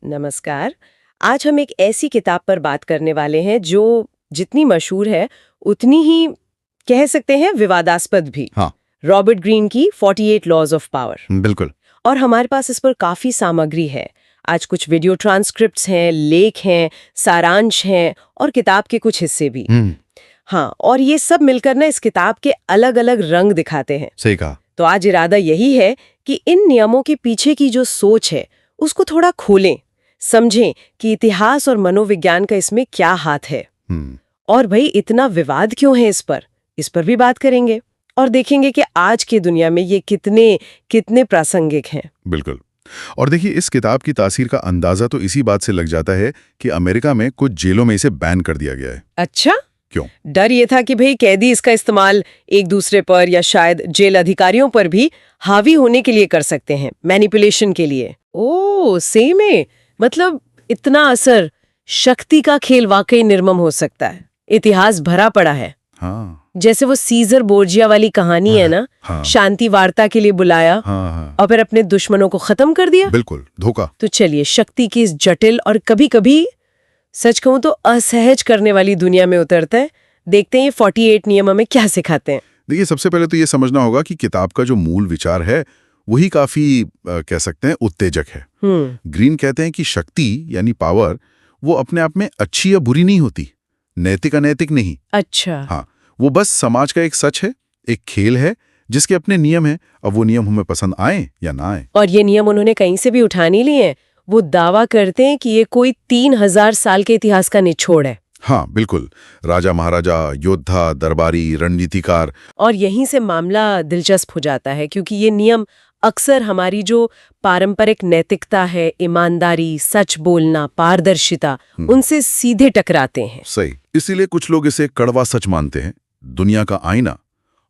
नमस्कार। आज हम एक ऐसी किताब पर बात करने वाले हैं जो जितनी मशहूर है उतनी ही कह सकते हैं विवादास्पद भी। हाँ। रॉबर्ट ग्रीन की 48 लॉज ऑफ पावर। बिल्कुल। और हमारे पास इस पर काफी सामग्री है। आज कुछ वीडियो ट्रांसक्रिप्ट्स हैं, लेख हैं, सारांश हैं और किताब के कुछ हिस्से भी। हाँ, और ये सब मिलकर ना इस किताब के अलग अलग रंग दिखाते हैं। सही कहा। तो आज इरादा यही है कि इन नियमों के पीछे की जो सोच है उसको थोड़ा खोलें, समझें कि इतिहास और मनोविज्ञान का इसमें क्या हाथ है। और भाई इतना विवाद क्यों है इस पर भी बात करेंगे और देखेंगे कि आज की दुनिया में ये कितने प्रासंगिक हैं। बिल्कुल। और देखिए, इस किताब की तासीर का अंदाजा तो इसी बात से लग जाता है कि अमेरिका में कुछ जेलों में इसे बैन कर दिया गया है। अच्छा, क्यों? डर ये था कि भाई कैदी इसका इस्तेमाल एक दूसरे पर या शायद जेल अधिकारियों पर भी हावी होने के लिए कर सकते हैं, मैनिपुलेशन के लिए। ओह, सेम है। मतलब इतना असर, शक्ति का खेल वाकई निर्मम हो सकता है। इतिहास भरा पड़ा है। हाँ। जैसे वो सीजर बोर्जिया वाली कहानी है ना। हाँ। शांति वार्ता के लिए बुलाया। हाँ। और फिर अपने दुश्मनों को खत्म कर दिया। बिल्कुल, धोखा। तो चलिए शक्ति की इस जटिल और कभी-कभी सच कहूं तो असहज करने वाली दुनिया में उतरते हैं। देखते हैं ये 48 नियम हमें क्या सिखाते हैं। देखिए, सबसे पहले तो ये समझना होगा कि किताब का जो मूल विचार है वही काफी कह सकते हैं उत्तेजक है। ग्रीन कहते हैं कि शक्ति यानी पावर वो अपने आप में अच्छी या बुरी नहीं होती, नैतिक अनैतिक नहीं। अच्छा। हाँ, वो बस समाज का एक सच है, एक खेल है जिसके अपने नियम हैं। अब वो नियम हमें पसंद आए या ना आए। और ये नियम उन्होंने कहीं से भी उठा नहीं लिए हैं। वो दावा करते हैं कि ये कोई 3000 साल के इतिहास का निचोड़ है। हाँ, बिल्कुल। राजा महाराजा, योद्धा, दरबारी, रणनीतिकार। और यहीं से मामला दिलचस्प हो जाता है क्योंकि ये नियम अक्सर हमारी जो पारंपरिक नैतिकता है, ईमानदारी, सच बोलना, पारदर्शिता, उनसे सीधे टकराते हैं। सही। इसीलिए कुछ लोग इसे कड़वा सच मानते हैं, दुनिया का आईना,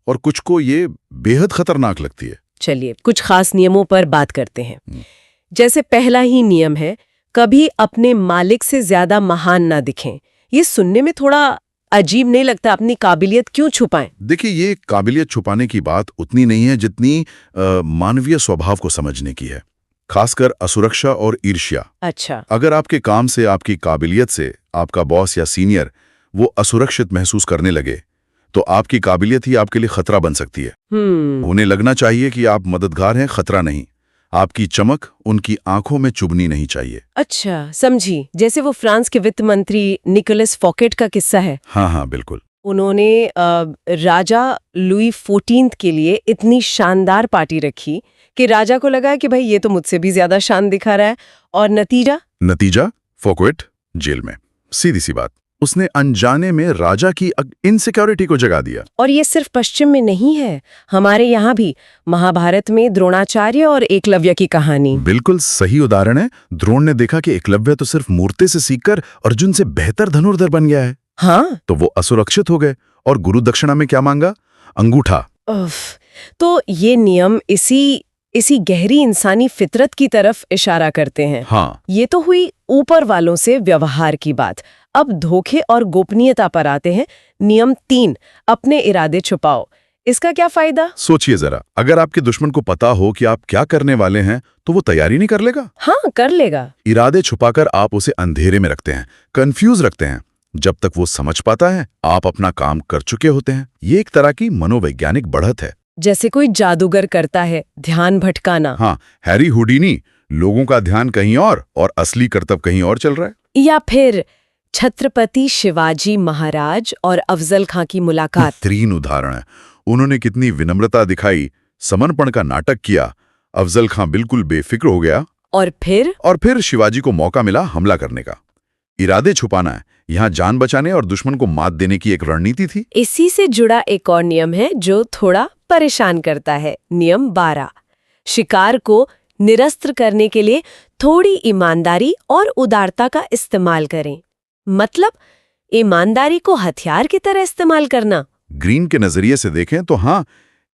और कुछ को ये बेहद खतरनाक लगती है। चलिए कुछ खास नियमों पर बात करते हैं। जैसे पहला ही नियम है, कभी अपने मालिक से ज्यादा महान ना दिखें। ये सुनने में थोड़ा अजीब नहीं लगता? अपनी काबिलियत क्यों छुपाएं? देखिए, ये काबिलियत छुपाने की बात उतनी नहीं है जितनी मानवीय स्वभाव को समझने की है, खासकर असुरक्षा और ईर्ष्या। अच्छा। अगर आपके काम से, आपकी काबिलियत से आपका बॉस या सीनियर वो असुरक्षित महसूस करने लगे तो आपकी काबिलियत ही आपके लिए खतरा बन सकती है। उन्हें लगना चाहिए कि आप मददगार हैं, खतरा नहीं। आपकी चमक उनकी आंखों में चुभनी नहीं चाहिए। अच्छा, समझी। जैसे वो फ्रांस के वित्त मंत्री निकोलस फॉकेट का किस्सा है। हाँ, बिल्कुल। उन्होंने राजा लुई 14 के लिए इतनी शानदार पार्टी रखी कि राजा को लगा कि भाई ये तो मुझसे भी ज्यादा शान दिखा रहा है। और नतीजा फॉकेट जेल में। सीधी सी बात, उसने अनजाने में राजा की इनसिक्योरिटी को जगा दिया। और ये सिर्फ पश्चिम में नहीं है, हमारे यहाँ भी महाभारत में द्रोणाचार्य और एकलव्य की कहानी बिल्कुल सही उदाहरण है। द्रोण ने देखा कि एकलव्य तो सिर्फ मूर्ति से सीखकर अर्जुन से बेहतर धनुर्धर बन गया है। हाँ, तो वो असुरक्षित हो गए और गुरु दक्षिणा में क्या मांगा? अंगूठा। तो ये नियम इसी गहरी इंसानी फितरत की तरफ इशारा करते हैं। हाँ। ये तो हुई ऊपर वालों से व्यवहार की बात। अब धोखे और गोपनीयता पर आते हैं। नियम 3, अपने इरादे छुपाओ। इसका क्या फायदा? सोचिए जरा, अगर आपके दुश्मन को पता हो कि आप क्या करने वाले हैं तो वो तैयारी नहीं कर लेगा? हाँ, कर लेगा। इरादे छुपाकर आप उसे अंधेरे में रखते हैं, कंफ्यूज रखते हैं। जब तक वो समझ पाता है आप अपना काम कर चुके होते हैं। ये एक तरह की मनोवैज्ञानिक बढ़त है। जैसे कोई जादूगर करता है, ध्यान भटकाना। हाँ, हैरी हुडीनी, लोगों का ध्यान कहीं और असली करतब कहीं और चल रहा है। या फिर छत्रपति शिवाजी महाराज और अफजल खां की मुलाकात। 3 उदाहरण है। उन्होंने कितनी विनम्रता दिखाई, समर्पण का नाटक किया। अफजल खां बिल्कुल बेफिक्र हो गया। और फिर शिवाजी को मौका मिला हमला करने का। इरादे छुपाना है यहाँ जान बचाने और दुश्मन को मात देने की एक रणनीति थी। इसी से जुड़ा एक और नियम है जो थोड़ा परेशान करता है। नियम 12, शिकार को निरस्त्र करने के लिए थोड़ी ईमानदारी और उदारता का इस्तेमाल करें। मतलब ईमानदारी को हथियार की तरह इस्तेमाल करना। ग्रीन के नजरिए से देखें तो हाँ,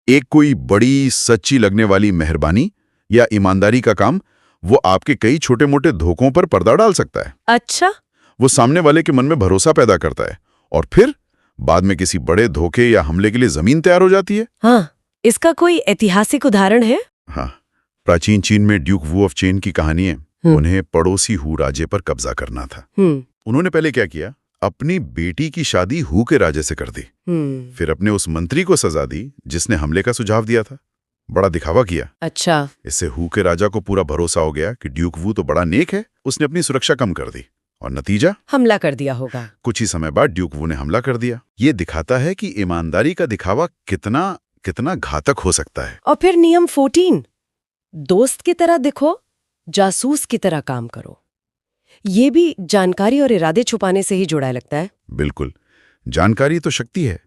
एक कोई बड़ी सच्ची लगने वाली मेहरबानी या ईमानदारी का काम वो आपके कई छोटे मोटे धोखों पर पर्दा डाल सकता है। अच्छा। वो सामने वाले के मन में भरोसा पैदा करता है और फिर बाद में किसी बड़े धोखे या हमले के लिए जमीन तैयार हो जाती है। हाँ, इसका कोई ऐतिहासिक उदाहरण है? हाँ, प्राचीन चीन में ड्यूक वू ऑफ चेन की कहानी है। उन्हें पड़ोसी हू राजे पर कब्जा करना था। उन्होंने पहले क्या किया, अपनी बेटी की शादी हू के राजे से कर दी। फिर अपने उस मंत्री को सजा दी जिसने हमले का सुझाव दिया था। बड़ा दिखावा किया। अच्छा। इससे हू के राजा को पूरा भरोसा हो गया कि ड्यूक वू तो बड़ा नेक है। उसने अपनी सुरक्षा कम कर दी और नतीजा, हमला कर दिया होगा। कुछ ही समय बाद ड्यूक वू ने हमला कर दिया। ये दिखाता है कि ईमानदारी का दिखावा कितना घातक हो सकता है। और फिर नियम 14, दोस्त की तरह दिखो, जासूस की तरह काम करो। ये भी जानकारी और इरादे छुपाने से ही जुड़ा लगता है। बिल्कुल, जानकारी तो शक्ति है।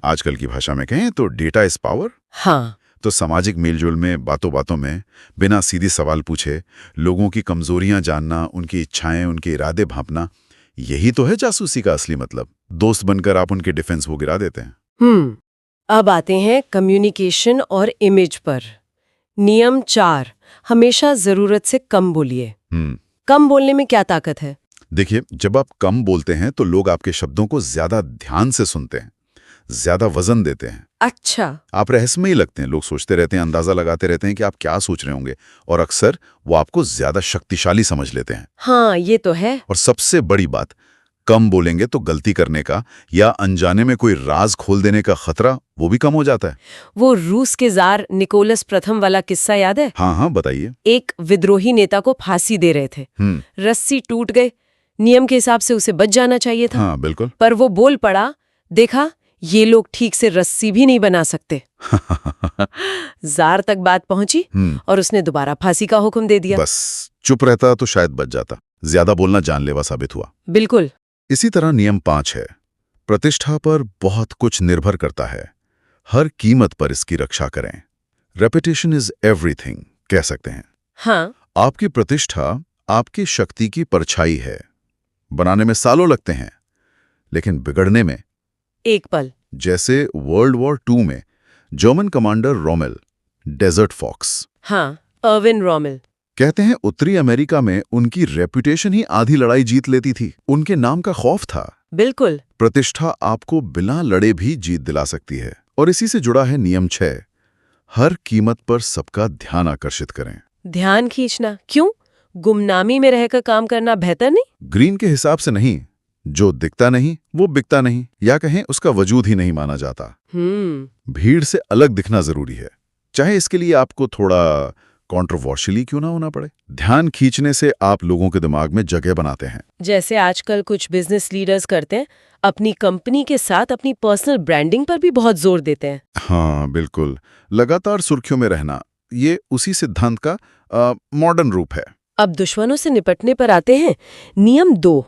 आजकल की भाषा में कहें तो डेटा इज पावर। हाँ। तो सामाजिक मेलजोल में बातों बातों में बिना सीधे सवाल पूछे लोगों की कमजोरियां जानना, उनकी इच्छाएं, उनके इरादे भांपना, यही तो है जासूसी का असली मतलब। दोस्त बनकर आप उनके डिफेंस वो गिरा देते हैं। अब आते हैं कम्युनिकेशन और इमेज पर। नियम 4, हमेशा जरूरत से कम बोलिए। कम बोलने में क्या ताकत है? देखिए, जब आप कम बोलते हैं तो लोग आपके शब्दों को ज्यादा ध्यान से सुनते हैं, ज्यादा वजन देते हैं। अच्छा। आप रहस्यमयी लगते हैं। लोग सोचते रहते हैं, अंदाजा लगाते रहते हैं कि आप क्या सोच रहे होंगे, और अक्सर वो आपको ज्यादा शक्तिशाली समझ लेते हैं। हाँ, ये तो है। और सबसे बड़ी बात, कम बोलेंगे तो गलती करने का या अनजाने में कोई राज खोल देने का खतरा वो भी कम हो जाता है। वो रूस के जार निकोलस प्रथम वाला किस्सा याद है? हाँ, बताइए। एक विद्रोही नेता को फांसी दे रहे थे। रस्सी टूट गई। नियम के हिसाब से उसे बच जाना चाहिए था। हाँ, बिल्कुल। पर वो बोल पड़ा, देखा, ये लोग ठीक से रस्सी भी नहीं बना सकते। जार तक बात पहुंची और उसने दोबारा फांसी का हुक्म दे दिया। बस चुप रहता तो शायद बच जाता। ज्यादा बोलना जानलेवा साबित हुआ। बिल्कुल। इसी तरह नियम 5 है, प्रतिष्ठा पर बहुत कुछ निर्भर करता है। हर कीमत पर इसकी रक्षा करें। रेपुटेशन इज एवरीथिंग कह सकते हैं। हाँ। आपकी प्रतिष्ठा आपकी शक्ति की परछाई है। बनाने में सालों लगते हैं, लेकिन बिगड़ने में एक पल। जैसे वर्ल्ड वॉर 2 में German commander Rommel, desert fox. हाँ, अर्विन रोमेल। कहते हैं उत्तरी अमेरिका में उनकी रेपुटेशन ही आधी लड़ाई जीत लेती थी। उनके नाम का खौफ था। बिल्कुल। प्रतिष्ठा आपको बिना लड़े भी जीत दिला सकती है। और इसी से जुड़ा है नियम 6, हर कीमत पर सबका ध्यान आकर्षित करें। ध्यान खींचना क्यों? गुमनामी में रहकर काम करना बेहतर नहीं? ग्रीन के हिसाब से नहीं। जो दिखता नहीं वो बिकता नहीं, या कहें उसका वजूद ही नहीं माना जाता। भीड़ से अलग दिखना जरूरी है, चाहे इसके लिए आपको थोड़ा कॉन्ट्रोवर्शियली क्यों ना होना पड़े। ध्यान खींचने से आप लोगों के दिमाग में जगह बनाते हैं। जैसे आजकल कुछ बिजनेस लीडर्स करते हैं, अपनी कंपनी के साथ अपनी पर्सनल ब्रांडिंग पर भी बहुत जोर देते हैं। हाँ, बिल्कुल। लगातार सुर्खियों में रहना, ये उसी सिद्धांत का मॉडर्न रूप है। अब दुश्मनों से निपटने पर आते हैं। नियम 2,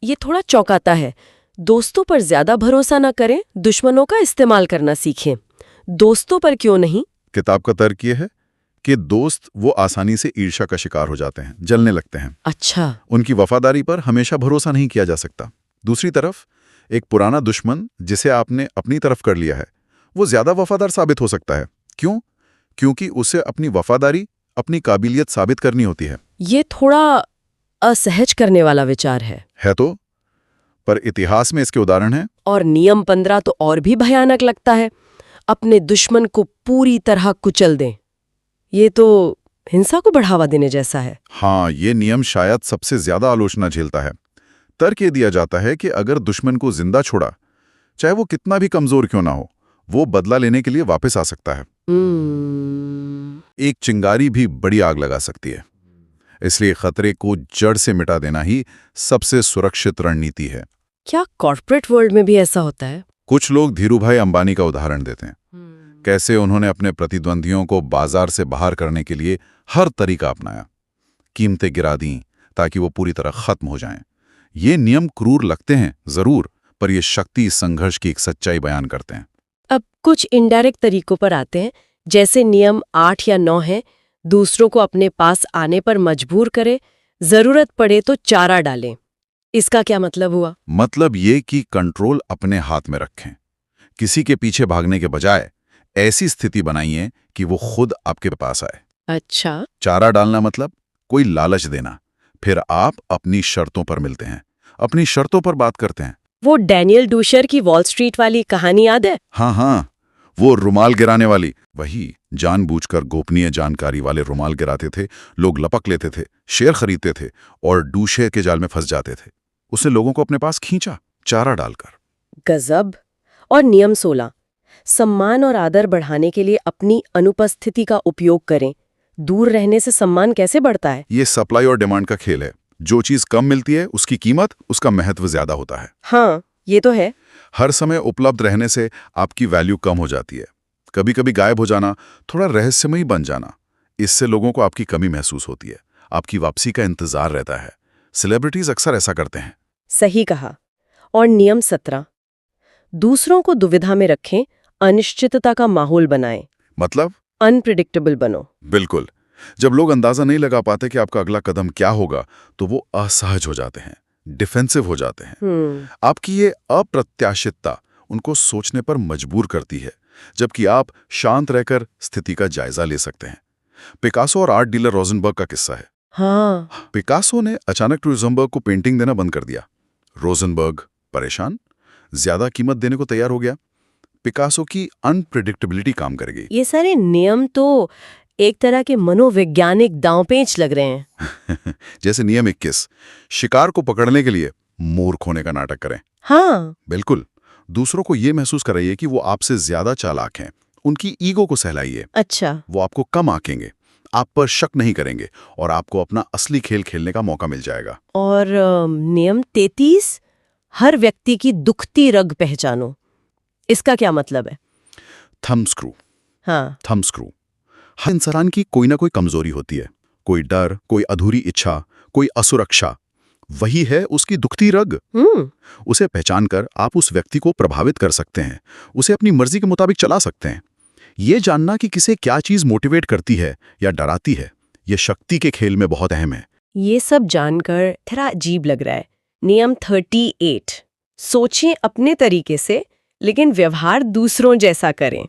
ये थोड़ा चौंकाता है। दोस्तों पर ज्यादा भरोसा न करें, दुश्मनों का इस्तेमाल करना सीखें। दोस्तों पर क्यों नहीं? किताब का तर्क ये है कि दोस्त वो आसानी से ईर्ष्या का शिकार हो जाते हैं, जलने लगते हैं। अच्छा। उनकी वफादारी पर हमेशा भरोसा नहीं किया जा सकता। दूसरी तरफ एक पुराना दुश्मन जिसे आपने अपनी तरफ कर लिया है, वो ज्यादा वफादार साबित हो सकता है। क्यों? क्योंकि उसे अपनी वफादारी, अपनी काबिलियत साबित करनी होती है। ये थोड़ा असहज करने वाला विचार है तो, पर इतिहास में इसके उदाहरण हैं। और नियम 15 तो और भी भयानक लगता है। अपने दुश्मन को पूरी तरह कुचल दें। ये तो हिंसा को बढ़ावा देने जैसा है। हाँ, ये नियम शायद सबसे ज्यादा आलोचना झेलता है। तर्क ये दिया जाता है कि अगर दुश्मन को जिंदा छोड़ा, चाहे वो कितना भी कमजोर क्यों ना हो, वो बदला लेने के लिए वापस आ सकता है। एक चिंगारी भी बड़ी आग लगा सकती है। इसलिए खतरे को जड़ से मिटा देना ही सबसे सुरक्षित रणनीति है। क्या कॉर्पोरेट वर्ल्ड में भी ऐसा होता है? कुछ लोग धीरूभाई अंबानी का उदाहरण देते हैं। कैसे उन्होंने अपने प्रतिद्वंदियों को बाजार से बाहर करने के लिए हर तरीका अपनाया, कीमतें गिरा दी ताकि वो पूरी तरह खत्म हो जाएं। ये नियम क्रूर लगते हैं जरूर, पर ये शक्ति संघर्ष की एक सच्चाई बयान करते हैं। अब कुछ इनडायरेक्ट तरीकों पर आते हैं, जैसे नियम 8 या 9 है, दूसरों को अपने पास आने पर मजबूर करें, जरूरत पड़े तो चारा डालें। इसका क्या मतलब हुआ? मतलब ये कि कंट्रोल अपने हाथ में रखें। किसी के पीछे भागने के बजाय ऐसी स्थिति बनाइए कि वो खुद आपके पास आए। अच्छा। चारा डालना मतलब कोई लालच देना, फिर आप अपनी शर्तों पर मिलते हैं, अपनी शर्तों पर बात करते हैं। वो डैनियल डूशर की वॉल स्ट्रीट वाली कहानी याद है? हाँ, वो रुमाल गिराने वाली, वही जानबूझकर गोपनीय जानकारी वाले रुमाल गिराते थे, लोग लपक लेते थे, शेयर खरीदते थे और डूशे के जाल में फंस जाते थे। उसने लोगों को अपने पास खींचा, चारा डालकर। गजब। और नियम 16, सम्मान और आदर बढ़ाने के लिए अपनी अनुपस्थिति का उपयोग करें। दूर रहने से सम्मान कैसे बढ़ता है? ये सप्लाई और डिमांड का खेल है। जो चीज कम मिलती है उसकी कीमत, उसका महत्व ज्यादा होता है। हाँ, ये तो है। हर समय उपलब्ध रहने से आपकी वैल्यू कम हो जाती है। कभी कभी गायब हो जाना, थोड़ा रहस्यमयी बन जाना, इससे लोगों को आपकी कमी महसूस होती है, आपकी वापसी का इंतजार रहता है। सेलिब्रिटीज अक्सर ऐसा करते हैं। सही कहा। और नियम 17, दूसरों को दुविधा में रखें, अनिश्चितता का माहौल बनाएं। मतलब अनप्रिडिक्टेबल बनो। बिल्कुल। जब लोग अंदाजा नहीं लगा पाते कि आपका अगला कदम क्या होगा, तो वो असहज हो जाते हैं, डिफेंसिव हो जाते हैं। आपकी ये अप्रत्याशितता उनको सोचने पर मजबूर करती है, जबकि आप शांत रहकर स्थिति का जायजा ले सकते हैं। पिकासो और आर्ट डीलर रोजनबर्ग का किस्सा है। हाँ। पिकासो ने अचानक रोजनबर्ग को पेंटिंग देना बंद कर दिया। रोजनबर्ग परेशान, ज्यादा कीमत देने को तैयार हो गया। पिकासो की अनप्रिडिक्टेबिलिटी काम कर गई। ये सारे नियम तो एक तरह के मनोवैज्ञानिक दांवपेच लग रहे हैं। जैसे नियम 21, शिकार को पकड़ने के लिए मूर्ख होने का नाटक करें। हाँ, बिल्कुल। दूसरों को ये महसूस कराइए कि वो आपसे ज्यादा चालाक हैं। उनकी ईगो को सहलाइए। अच्छा। वो आपको कम आंकेंगे, आप पर शक नहीं करेंगे और आपको अपना असली खेल खेलने का मौका मिल जाएगा। और नियम 33, हर व्यक्ति की दुखती रग पहचानो। इसका क्या मतलब है? Thumb screw. हाँ। Thumb screw. हर इंसान की कोई ना कोई कमजोरी होती है, कोई डर, कोई अधूरी इच्छा, कोई असुरक्षा। वही है उसकी दुखती रग। उसे पहचानकर आप उस व्यक्ति को प्रभावित कर सकते हैं, उसे अपनी मर्जी के मुताबिक चला सकते हैं। ये जानना कि किसे क्या चीज मोटिवेट करती है या डराती है, ये शक्ति के खेल में बहुत अहम है। ये सब जानकर थोड़ा अजीब लग रहा है। नियम 38, सोचें अपने तरीके से, लेकिन व्यवहार दूसरों जैसा करें।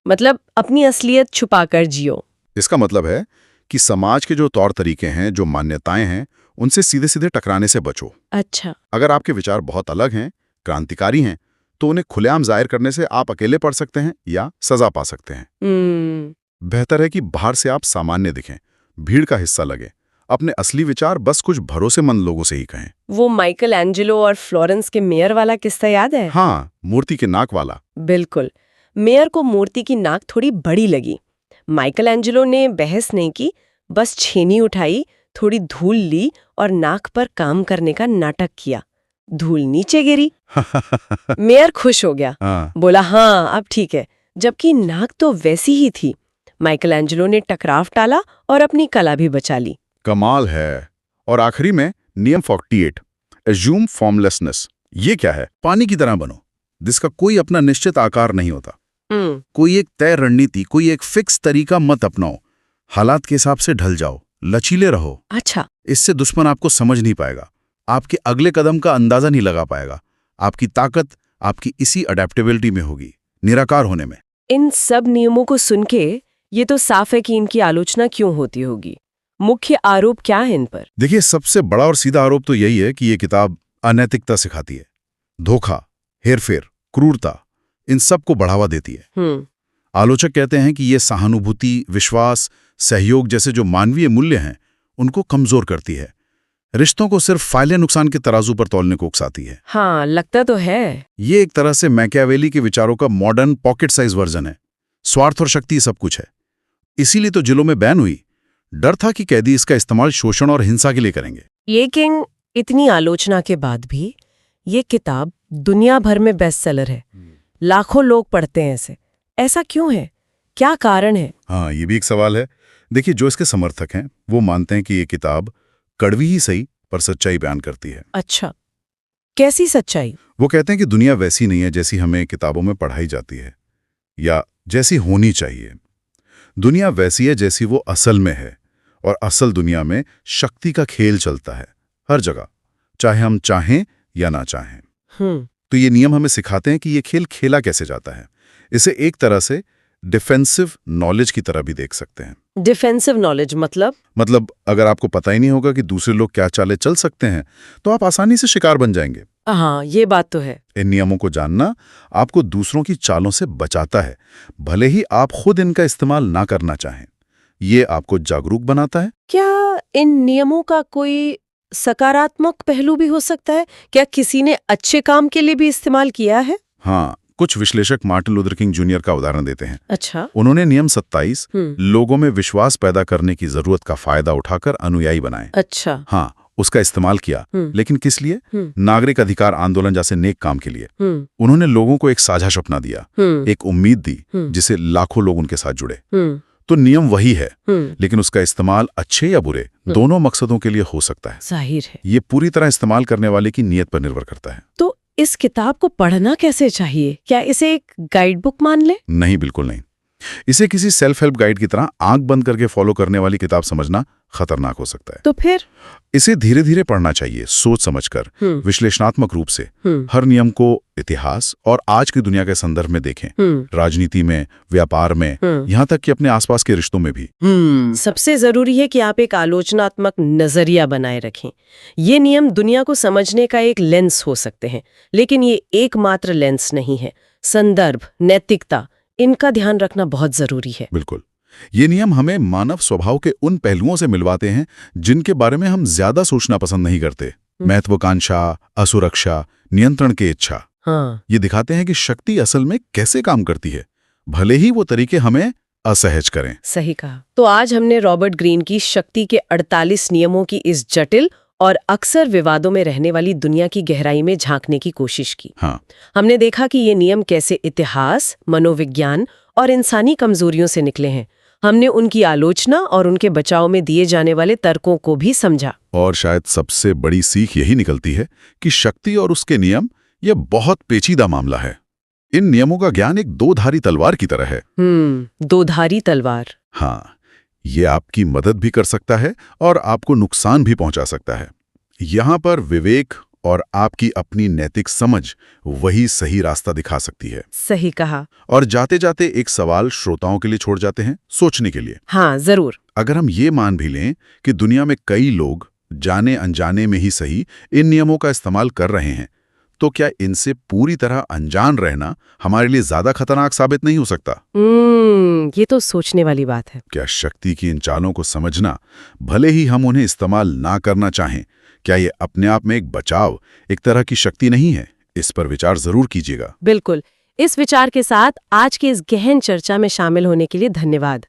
मतलब अपनी असलियत छुपाकर जियो। इसका मतलब है कि समाज के जो तौर तरीके हैं, जो मान्यताएं हैं, उनसे सीधे सीधे टकराने से बचो। अच्छा। अगर आपके विचार बहुत अलग हैं, क्रांतिकारी हैं, तो उन्हें खुलेआम जाहिर करने से आप अकेले पड़ सकते हैं या सजा पा सकते हैं। बेहतर है कि बाहर से आप सामान्य दिखें, भीड़ का हिस्सा लगे, अपने असली विचार बस कुछ भरोसेमंद लोगों से ही कहें। वो माइकल एंजेलो और फ्लोरेंस के मेयर वाला किस्सा याद है? हाँ, मूर्ति के नाक वाला। बिल्कुल। मेयर को मूर्ति की नाक थोड़ी बड़ी लगी। माइकल एंजेलो ने बहस नहीं की, बस छेनी उठाई, थोड़ी धूल ली और नाक पर काम करने का नाटक किया। धूल नीचे गिरी। मेयर खुश हो गया। बोला हाँ अब ठीक है, जबकि नाक तो वैसी ही थी। माइकल एंजेलो ने टकराव टाला और अपनी कला भी बचा ली। कमाल है। और आखिरी में नियम 48, एज्यूम फॉर्मलेसनेस। ये क्या है? पानी की तरह बनो, जिसका कोई अपना निश्चित आकार नहीं होता। कोई एक तय रणनीति, कोई एक फिक्स तरीका मत अपनाओ। हालात के हिसाब से ढल जाओ, लचीले रहो। अच्छा। इससे दुश्मन आपको समझ नहीं पाएगा, आपके अगले कदम का अंदाजा नहीं लगा पाएगा। आपकी ताकत आपकी इसी अडेप्टेबिलिटी में होगी, निराकार होने में। इन सब नियमों को सुन के ये तो साफ है कि इनकी आलोचना क्यों होती होगी। मुख्य आरोप क्या है इन पर? देखिए, सबसे बड़ा और सीधा आरोप तो यही है कि ये किताब अनैतिकता सिखाती है। धोखा, हेरफेर, क्रूरता, इन सब को बढ़ावा देती है। आलोचक कहते हैं कि ये सहानुभूति, विश्वास, सहयोग जैसे जो मानवीय मूल्य हैं, उनको कमजोर करती है। रिश्तों को सिर्फ फायदे नुकसान के तराजू पर तौलने को उकसाती है। हाँ, लगता तो है। ये एक तरह से मैकियावेली के विचारों का मॉडर्न पॉकेट साइज वर्जन है। स्वार्थ और शक्ति सब कुछ है। इसीलिए तो जेलों में बैन हुई। डर था कि कैदी इसका इस्तेमाल शोषण और हिंसा के लिए करेंगे। लेकिन इतनी आलोचना के बाद भी ये किताब दुनिया भर में बेस्टसेलर है। लाखों लोग पढ़ते हैं इसे। ऐसा क्यों है? क्या कारण है? हाँ, ये भी एक सवाल है। देखिए, जो इसके समर्थक हैं वो मानते हैं कि ये किताब कड़वी ही सही पर सच्चाई बयान करती है। अच्छा, कैसी सच्चाई? वो कहते हैं कि दुनिया वैसी नहीं है जैसी हमें किताबों में पढ़ाई जाती है या जैसी होनी चाहिए। दुनिया वैसी है जैसी वो असल में है, और असल दुनिया में शक्ति का खेल चलता है हर जगह, चाहे हम चाहें या ना चाहें। तो ये नियम हमें सिखाते हैं कि ये खेल खेला कैसे जाता है। इसे एक तरह से डिफेंसिव नॉलेज की तरह भी देख सकते हैं। डिफेंसिव नॉलेज मतलब अगर आपको पता ही नहीं होगा कि दूसरे लोग क्या चाले चल सकते हैं, तो आप आसानी से शिकार बन जाएंगे। हाँ, ये बात तो है। इन नियमों को जानना आपको दूसरों की चालों से बचाता है, भले ही आप खुद इनका इस्तेमाल ना करना चाहें। ये आपको जागरूक बनाता है। क्या इन नियमों का कोई सकारात्मक पहलू भी हो सकता है? क्या किसी ने अच्छे काम के लिए भी इस्तेमाल किया है? हाँ, कुछ विश्लेषक मार्टिन लूथर किंग जूनियर का उदाहरण देते हैं। अच्छा। उन्होंने नियम 27 लोगों में विश्वास पैदा करने की जरूरत का फायदा उठाकर अनुयायी बनाए। अच्छा। हाँ, उसका इस्तेमाल किया, लेकिन किस लिए? नागरिक अधिकार आंदोलन जैसे नेक काम के लिए। उन्होंने लोगों को एक साझा सपना दिया, एक उम्मीद दी, जिसे लाखों लोग उनके साथ जुड़े। तो नियम वही है, लेकिन उसका इस्तेमाल अच्छे या बुरे दोनों मकसदों के लिए हो सकता है। जाहिर है। ये पूरी तरह इस्तेमाल करने वाले की नीयत पर निर्भर करता है। तो इस किताब को पढ़ना कैसे चाहिए? क्या इसे एक गाइड बुक मान ले? नहीं, बिल्कुल नहीं। इसे किसी सेल्फ हेल्प गाइड की तरह आंख बंद करके फॉलो करने वाली किताब समझना खतरनाक हो सकता है। तो फिर इसे धीरे धीरे पढ़ना चाहिए, सोच समझकर, विश्लेषणात्मक रूप से। हर नियम को इतिहास और आज की दुनिया के संदर्भ में देखें, राजनीति में, व्यापार में, यहाँ तक कि अपने आसपास के रिश्तों में भी। सबसे जरूरी है कि आप एक आलोचनात्मक नजरिया बनाए रखें। ये नियम दुनिया को समझने का एक लेंस हो सकते हैं, लेकिन ये एकमात्र लेंस नहीं है। संदर्भ, नैतिकता, इनका ध्यान रखना बहुत जरूरी है। बिल्कुल। ये नियम हमें मानव स्वभाव के उन पहलुओं से मिलवाते हैं जिनके बारे में हम ज्यादा सोचना पसंद नहीं करते। महत्वाकांक्षा, असुरक्षा, नियंत्रण की इच्छा। हाँ। ये दिखाते हैं कि शक्ति असल में कैसे काम करती है, भले ही वो तरीके हमें असहज करें। सही कहा। तो आज हमने रॉबर्ट ग्रीन की शक्ति के 48 नियमों की इस जटिल और अक्सर विवादों में रहने वाली दुनिया की गहराई में झांकने की कोशिश की। हाँ। हमने देखा कि ये नियम कैसे इतिहास, मनोविज्ञान और इंसानी कमजोरियों से निकले हैं। हमने उनकी आलोचना और उनके बचाव में दिए जाने वाले तर्कों को भी समझा। और शायद सबसे बड़ी सीख यही निकलती है कि शक्ति और उसके नियम यह बहुत पेचीदा मामला है। इन नियमों का ज्ञान एक दो-धारी तलवार की तरह है। दो-धारी तलवार। हाँ, ये आपकी मदद भी कर सकता है और आपको नुकसान भी पहुंचा सकता है। यहाँ पर विवेक और आपकी अपनी नैतिक समझ वही सही रास्ता दिखा सकती है। सही कहा। और जाते जाते एक सवाल श्रोताओं के लिए छोड़ जाते हैं, सोचने के लिए। हाँ, जरूर। अगर हम ये मान भी लें कि दुनिया में कई लोग जाने अनजाने में ही सही इन नियमों का इस्तेमाल कर रहे हैं, तो क्या इनसे पूरी तरह अनजान रहना हमारे लिए ज्यादा खतरनाक साबित नहीं हो सकता? ये तो सोचने वाली बात है। क्या शक्ति की इन चालों को समझना, भले ही हम उन्हें इस्तेमाल ना करना चाहें, क्या ये अपने आप में एक बचाव, एक तरह की शक्ति नहीं है? इस पर विचार जरूर कीजिएगा। बिल्कुल। इस विचार के साथ आज के इस गहन चर्चा में शामिल होने के लिए धन्यवाद।